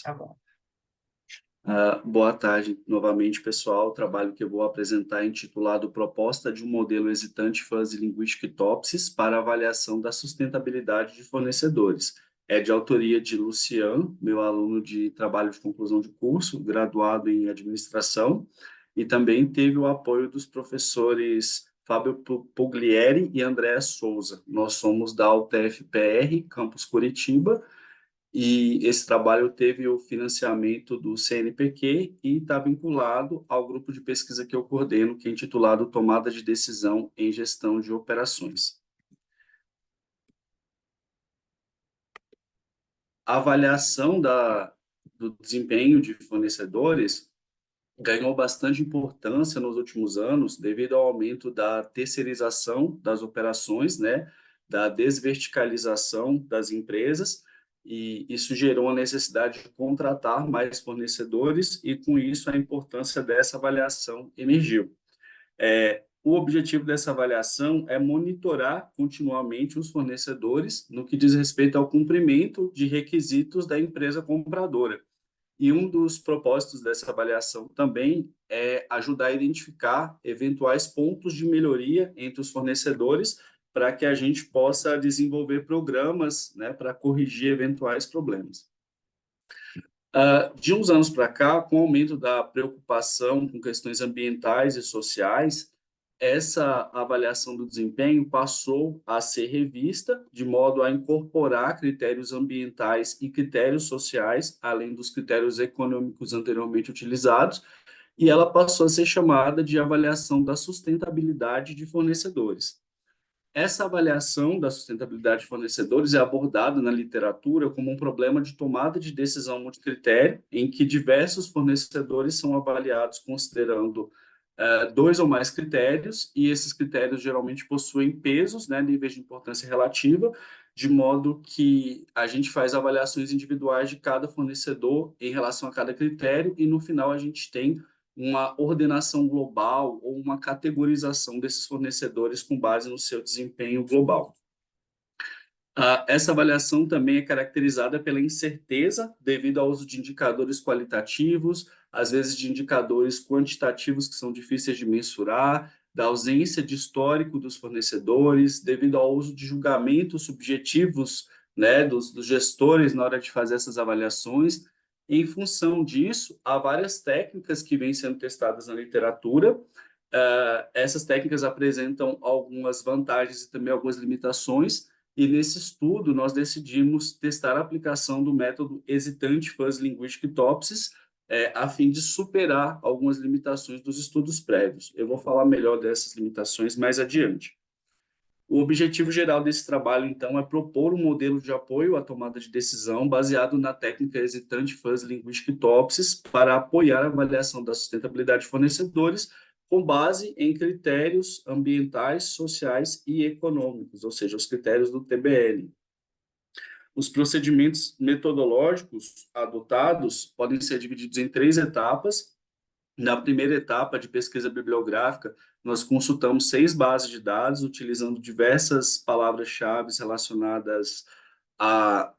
Tá bom. Boa tarde novamente, pessoal. O trabalho que eu vou apresentar é intitulado Proposta de um modelo hesitante Fuzzy Linguistic Topsis para avaliação da sustentabilidade de fornecedores. É de autoria de Lucian, meu aluno de trabalho de conclusão de curso, graduado em administração, e também teve o apoio dos professores Fábio Puglieri e Andréa Souza. Nós somos da UTF-PR, campus Curitiba, e esse trabalho teve o financiamento do CNPq e está vinculado ao grupo de pesquisa que eu coordeno, que é intitulado Tomada de Decisão em Gestão de Operações. A avaliação do desempenho de fornecedores ganhou bastante importância nos últimos anos devido ao aumento da terceirização das operações, né, da desverticalização das empresas, e isso gerou a necessidade de contratar mais fornecedores e, com isso, a importância dessa avaliação emergiu. O objetivo dessa avaliação é monitorar continuamente os fornecedores no que diz respeito ao cumprimento de requisitos da empresa compradora. E um dos propósitos dessa avaliação também é ajudar a identificar eventuais pontos de melhoria entre os fornecedores para que a gente possa desenvolver programas, né, para corrigir eventuais problemas. De uns anos para cá, com o aumento da preocupação com questões ambientais e sociais, essa avaliação do desempenho passou a ser revista de modo a incorporar critérios ambientais e critérios sociais, além dos critérios econômicos anteriormente utilizados, e ela passou a ser chamada de avaliação da sustentabilidade de fornecedores. Essa avaliação da sustentabilidade de fornecedores é abordada na literatura como um problema de tomada de decisão multicritério, em que diversos fornecedores são avaliados considerando dois ou mais critérios, e esses critérios geralmente possuem pesos, né, níveis de importância relativa, de modo que a gente faz avaliações individuais de cada fornecedor em relação a cada critério, e no final a gente tem uma ordenação global ou uma categorização desses fornecedores com base no seu desempenho global. Essa avaliação também é caracterizada pela incerteza devido ao uso de indicadores qualitativos, às vezes de indicadores quantitativos que são difíceis de mensurar, da ausência de histórico dos fornecedores, devido ao uso de julgamentos subjetivos, né, dos gestores na hora de fazer essas avaliações. Em função disso, há várias técnicas que vêm sendo testadas na literatura. Essas técnicas apresentam algumas vantagens e também algumas limitações, e nesse estudo nós decidimos testar a aplicação do método hesitante Fuzzy Linguistic Topsis, a fim de superar algumas limitações dos estudos prévios. Eu vou falar melhor dessas limitações mais adiante. O objetivo geral desse trabalho, então, é propor um modelo de apoio à tomada de decisão baseado na técnica hesitante Fuzzy Linguistic Topsis para apoiar a avaliação da sustentabilidade de fornecedores com base em critérios ambientais, sociais e econômicos, ou seja, os critérios do TBL. Os procedimentos metodológicos adotados podem ser divididos em três etapas. Na primeira etapa de pesquisa bibliográfica, nós consultamos 6 bases de dados, utilizando diversas palavras-chave relacionadas à,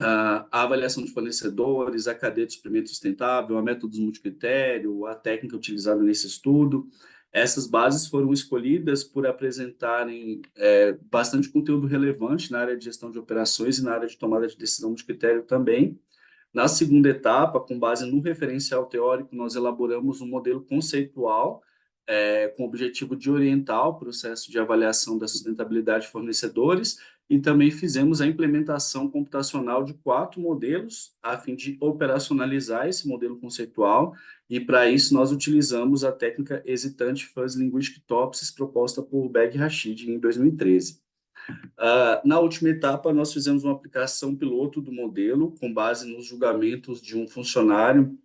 à avaliação de fornecedores, à cadeia de suprimento sustentável, a métodos multicritério, a técnica utilizada nesse estudo. Essas bases foram escolhidas por apresentarem bastante conteúdo relevante na área de gestão de operações e na área de tomada de decisão de critério também. Na segunda etapa, com base no referencial teórico, nós elaboramos um modelo conceitual com o objetivo de orientar o processo de avaliação da sustentabilidade de fornecedores, e também fizemos a implementação computacional de 4 modelos a fim de operacionalizar esse modelo conceitual, e para isso nós utilizamos a técnica hesitante Fuzzy Linguistic Topsis proposta por Beg Rashid em 2013. Na última etapa, nós fizemos uma aplicação piloto do modelo com base nos julgamentos de um funcionário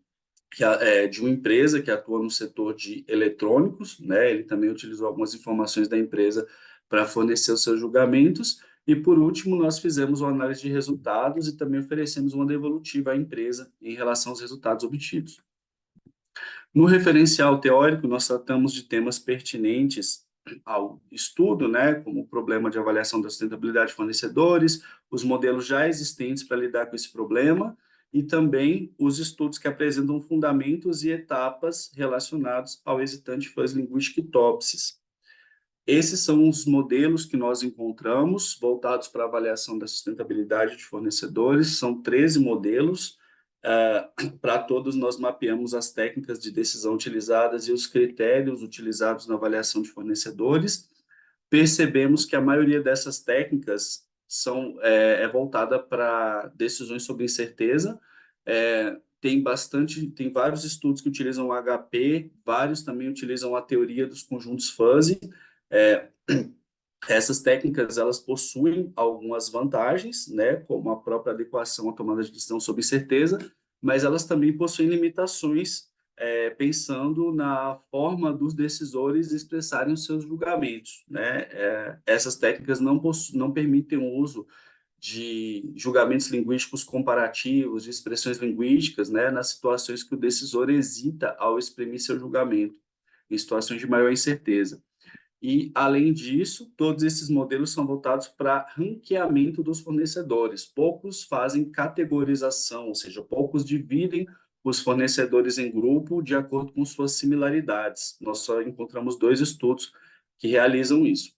de uma empresa que atua no setor de eletrônicos, né? Ele também utilizou algumas informações da empresa para fornecer os seus julgamentos. E, por último, nós fizemos uma análise de resultados e também oferecemos uma devolutiva à empresa em relação aos resultados obtidos. No referencial teórico, nós tratamos de temas pertinentes ao estudo, né, como o problema de avaliação da sustentabilidade de fornecedores, os modelos já existentes para lidar com esse problema, e também os estudos que apresentam fundamentos e etapas relacionados ao hesitante fuzzy linguistic Topsis. Esses são os modelos que nós encontramos voltados para a avaliação da sustentabilidade de fornecedores. São 13 modelos. Para todos, nós mapeamos as técnicas de decisão utilizadas e os critérios utilizados na avaliação de fornecedores. Percebemos que a maioria dessas técnicas é voltada para decisões sobre incerteza. Tem vários estudos que utilizam o HP, vários também utilizam a teoria dos conjuntos fuzzy. É, Essas técnicas elas possuem algumas vantagens, né, como a própria adequação à tomada de decisão sob incerteza, mas elas também possuem limitações, pensando na forma dos decisores expressarem os seus julgamentos, né? Essas técnicas não permitem o uso de julgamentos linguísticos comparativos, de expressões linguísticas, né, nas situações que o decisor hesita ao exprimir seu julgamento, em situações de maior incerteza. E, além disso, todos esses modelos são voltados para ranqueamento dos fornecedores. Poucos fazem categorização, ou seja, poucos dividem os fornecedores em grupo de acordo com suas similaridades. Nós só encontramos 2 estudos que realizam isso.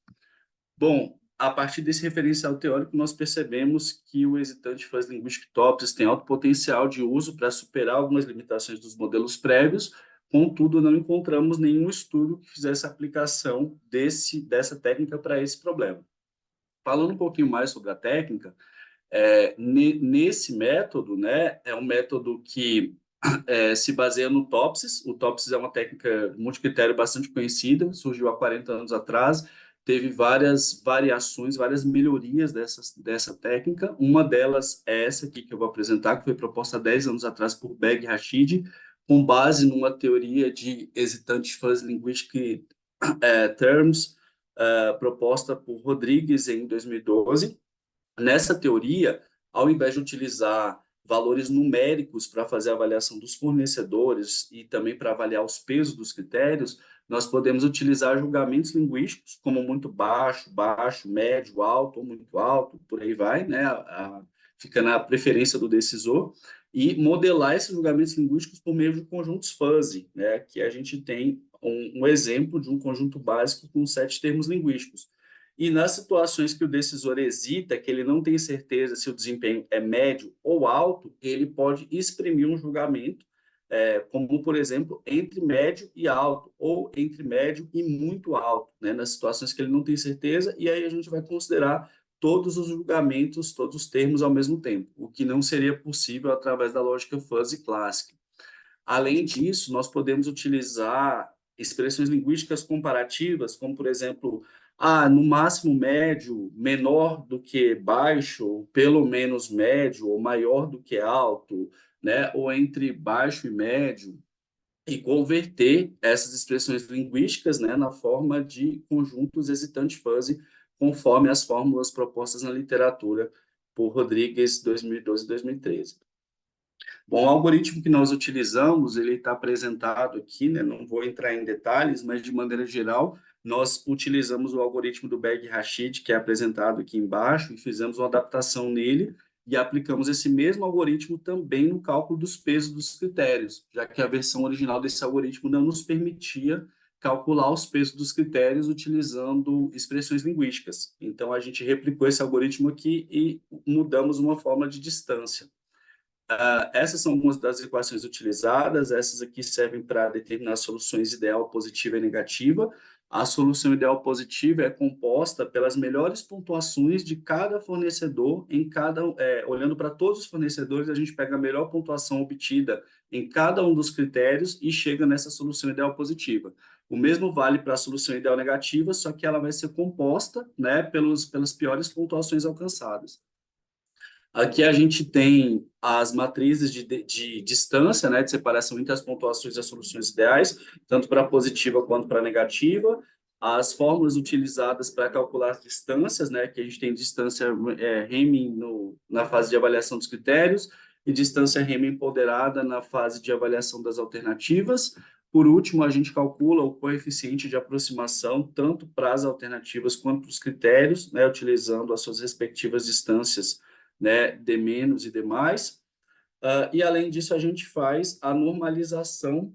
Bom, a partir desse referencial teórico, nós percebemos que o hesitante fuzzy linguistic Topsis tem alto potencial de uso para superar algumas limitações dos modelos prévios. Contudo, não encontramos nenhum estudo que fizesse aplicação dessa técnica para esse problema. Falando um pouquinho mais sobre a técnica, nesse método, né, é um método que se baseia no Topsis. O Topsis é uma técnica multicritério bastante conhecida, surgiu há 40 anos atrás, teve várias variações, várias melhorias dessa técnica. Uma delas é essa aqui que eu vou apresentar, que foi proposta há 10 anos atrás por Beg e Rashid, com base numa teoria de hesitante fuzzy linguistic terms, proposta por Rodrigues em 2012. Nessa teoria, ao invés de utilizar valores numéricos para fazer a avaliação dos fornecedores e também para avaliar os pesos dos critérios, nós podemos utilizar julgamentos linguísticos, como muito baixo, baixo, médio, alto ou muito alto, por aí vai, né? Fica na preferência do decisor, e modelar esses julgamentos linguísticos por meio de conjuntos fuzzy, né? Que a gente tem um exemplo de um conjunto básico com 7 termos linguísticos. E nas situações que o decisor hesita, que ele não tem certeza se o desempenho é médio ou alto, ele pode exprimir um julgamento, como, por exemplo, entre médio e alto, ou entre médio e muito alto, né, nas situações que ele não tem certeza, e aí a gente vai considerar todos os julgamentos, todos os termos ao mesmo tempo, o que não seria possível através da lógica fuzzy clássica. Além disso, nós podemos utilizar expressões linguísticas comparativas, como, por exemplo, no máximo médio, menor do que baixo, ou pelo menos médio, ou maior do que alto, né? Ou entre baixo e médio, e converter essas expressões linguísticas, né, na forma de conjuntos hesitante-fuzzy, conforme as fórmulas propostas na literatura por Rodrigues, 2012 e 2013. Bom, o algoritmo que nós utilizamos, ele está apresentado aqui, né? Não vou entrar em detalhes, mas de maneira geral, nós utilizamos o algoritmo do Beg-Rashid, que é apresentado aqui embaixo, e fizemos uma adaptação nele e aplicamos esse mesmo algoritmo também no cálculo dos pesos dos critérios, já que a versão original desse algoritmo não nos permitia calcular os pesos dos critérios utilizando expressões linguísticas. Então, a gente replicou esse algoritmo aqui e mudamos uma forma de distância. Essas são algumas das equações utilizadas. Essas aqui servem para determinar soluções ideal, positiva e negativa. A solução ideal positiva é composta pelas melhores pontuações de cada fornecedor olhando para todos os fornecedores, a gente pega a melhor pontuação obtida em cada um dos critérios e chega nessa solução ideal positiva. O mesmo vale para a solução ideal negativa, só que ela vai ser composta, né, pelas piores pontuações alcançadas. Aqui a gente tem as matrizes de distância, né, de separação entre as pontuações e as soluções ideais, tanto para positiva quanto para negativa. As fórmulas utilizadas para calcular as distâncias, né, que a gente tem distância Hamming na fase de avaliação dos critérios e distância Hamming ponderada na fase de avaliação das alternativas. Por último, a gente calcula o coeficiente de aproximação tanto para as alternativas quanto para os critérios, né, utilizando as suas respectivas distâncias, né, D- e D+. E, além disso, a gente faz a normalização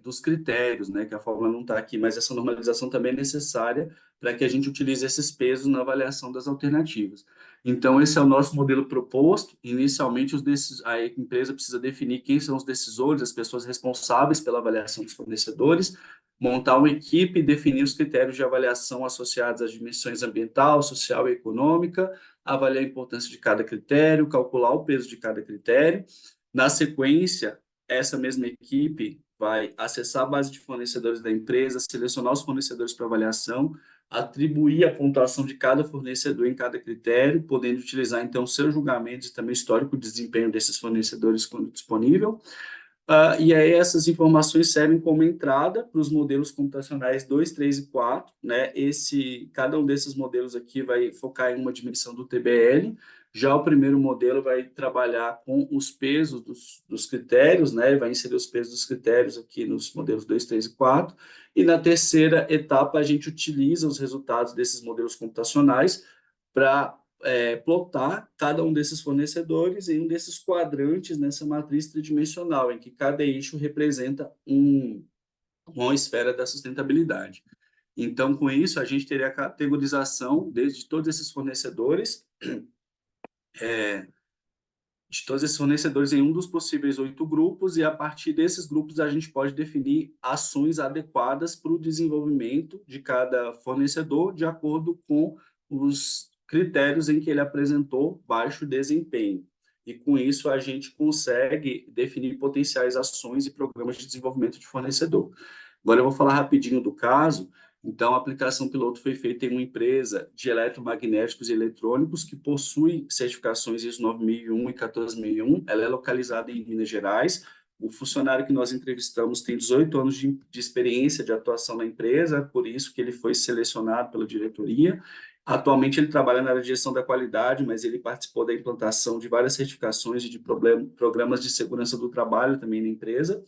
dos critérios, né, que a fórmula não está aqui, mas essa normalização também é necessária para que a gente utilize esses pesos na avaliação das alternativas. Então, esse é o nosso modelo proposto. Inicialmente, a empresa precisa definir quem são os decisores, as pessoas responsáveis pela avaliação dos fornecedores, montar uma equipe e definir os critérios de avaliação associados às dimensões ambiental, social e econômica, avaliar a importância de cada critério, calcular o peso de cada critério. Na sequência, essa mesma equipe vai acessar a base de fornecedores da empresa, selecionar os fornecedores para avaliação, atribuir a pontuação de cada fornecedor em cada critério, podendo utilizar, então, seus julgamentos e também o histórico de desempenho desses fornecedores quando disponível. E aí essas informações servem como entrada para os modelos computacionais 2, 3 e 4, né? Cada um desses modelos aqui vai focar em uma dimensão do TBL. Já o primeiro modelo vai trabalhar com os pesos dos critérios, né? Vai inserir os pesos dos critérios aqui nos modelos 2, 3 e 4. E na terceira etapa, a gente utiliza os resultados desses modelos computacionais para plotar cada um desses fornecedores em um desses quadrantes nessa matriz tridimensional, em que cada eixo representa uma esfera da sustentabilidade. Então, com isso, a gente teria a categorização de todos esses fornecedores, em um dos possíveis 8 grupos, e a partir desses grupos a gente pode definir ações adequadas para o desenvolvimento de cada fornecedor, de acordo com os critérios em que ele apresentou baixo desempenho. E com isso a gente consegue definir potenciais ações e programas de desenvolvimento de fornecedor. Agora eu vou falar rapidinho do caso. Então, a aplicação piloto foi feita em uma empresa de eletromagnéticos e eletrônicos que possui certificações ISO 9001 e 14001. Ela é localizada em Minas Gerais. O funcionário que nós entrevistamos tem 18 anos de experiência de atuação na empresa, por isso que ele foi selecionado pela diretoria. Atualmente, ele trabalha na área de gestão da qualidade, mas ele participou da implantação de várias certificações e de programas de segurança do trabalho também na empresa.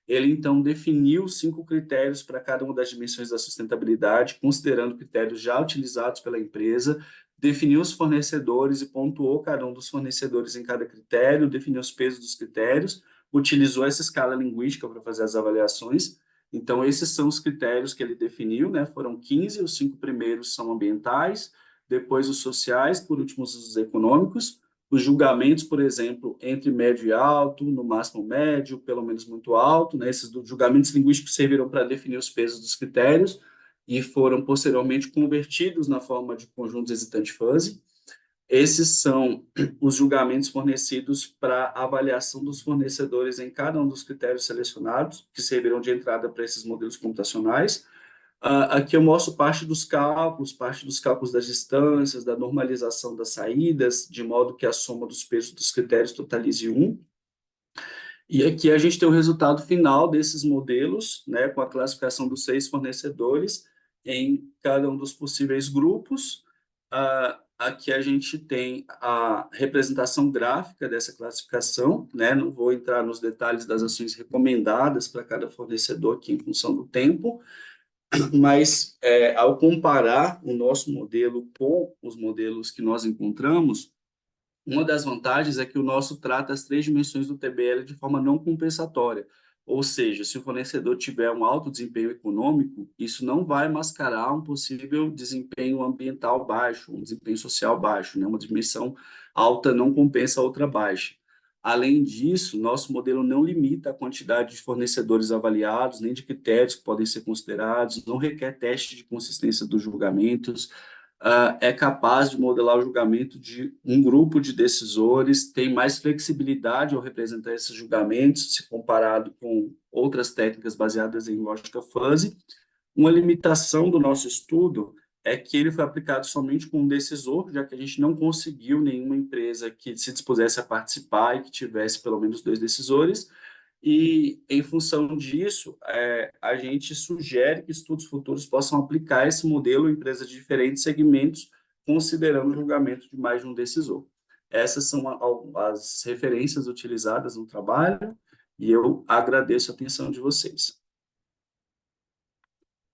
Ele, então, definiu 5 critérios para cada uma das dimensões da sustentabilidade, considerando critérios já utilizados pela empresa, definiu os fornecedores e pontuou cada um dos fornecedores em cada critério, definiu os pesos dos critérios, utilizou essa escala linguística para fazer as avaliações. Então, esses são os critérios que ele definiu, né? Foram 15, os 5 primeiros são ambientais, depois os sociais, por último os econômicos. Os julgamentos, por exemplo, entre médio e alto, no máximo médio, pelo menos muito alto, né? Esses julgamentos linguísticos serviram para definir os pesos dos critérios e foram posteriormente convertidos na forma de conjuntos hesitante-fuzzy. Esses são os julgamentos fornecidos para avaliação dos fornecedores em cada um dos critérios selecionados, que servirão de entrada para esses modelos computacionais. Aqui eu mostro parte dos cálculos das distâncias, da normalização das saídas, de modo que a soma dos pesos dos critérios totalize 1. E aqui a gente tem o resultado final desses modelos, né, com a classificação dos 6 fornecedores em cada um dos possíveis grupos. Aqui a gente tem a representação gráfica dessa classificação, né, não vou entrar nos detalhes das ações recomendadas para cada fornecedor aqui em função do tempo, mas, ao comparar o nosso modelo com os modelos que nós encontramos, uma das vantagens é que o nosso trata as 3 dimensões do TBL de forma não compensatória. Ou seja, se o fornecedor tiver um alto desempenho econômico, isso não vai mascarar um possível desempenho ambiental baixo, um desempenho social baixo, né? Uma dimensão alta não compensa a outra baixa. Além disso, nosso modelo não limita a quantidade de fornecedores avaliados, nem de critérios que podem ser considerados, não requer teste de consistência dos julgamentos, é capaz de modelar o julgamento de um grupo de decisores, tem mais flexibilidade ao representar esses julgamentos, se comparado com outras técnicas baseadas em lógica fuzzy. Uma limitação do nosso estudo é que ele foi aplicado somente com um decisor, já que a gente não conseguiu nenhuma empresa que se dispusesse a participar e que tivesse pelo menos 2 decisores. E, em função disso, a gente sugere que estudos futuros possam aplicar esse modelo em empresas de diferentes segmentos, considerando o julgamento de mais de um decisor. Essas são as referências utilizadas no trabalho, e eu agradeço a atenção de vocês.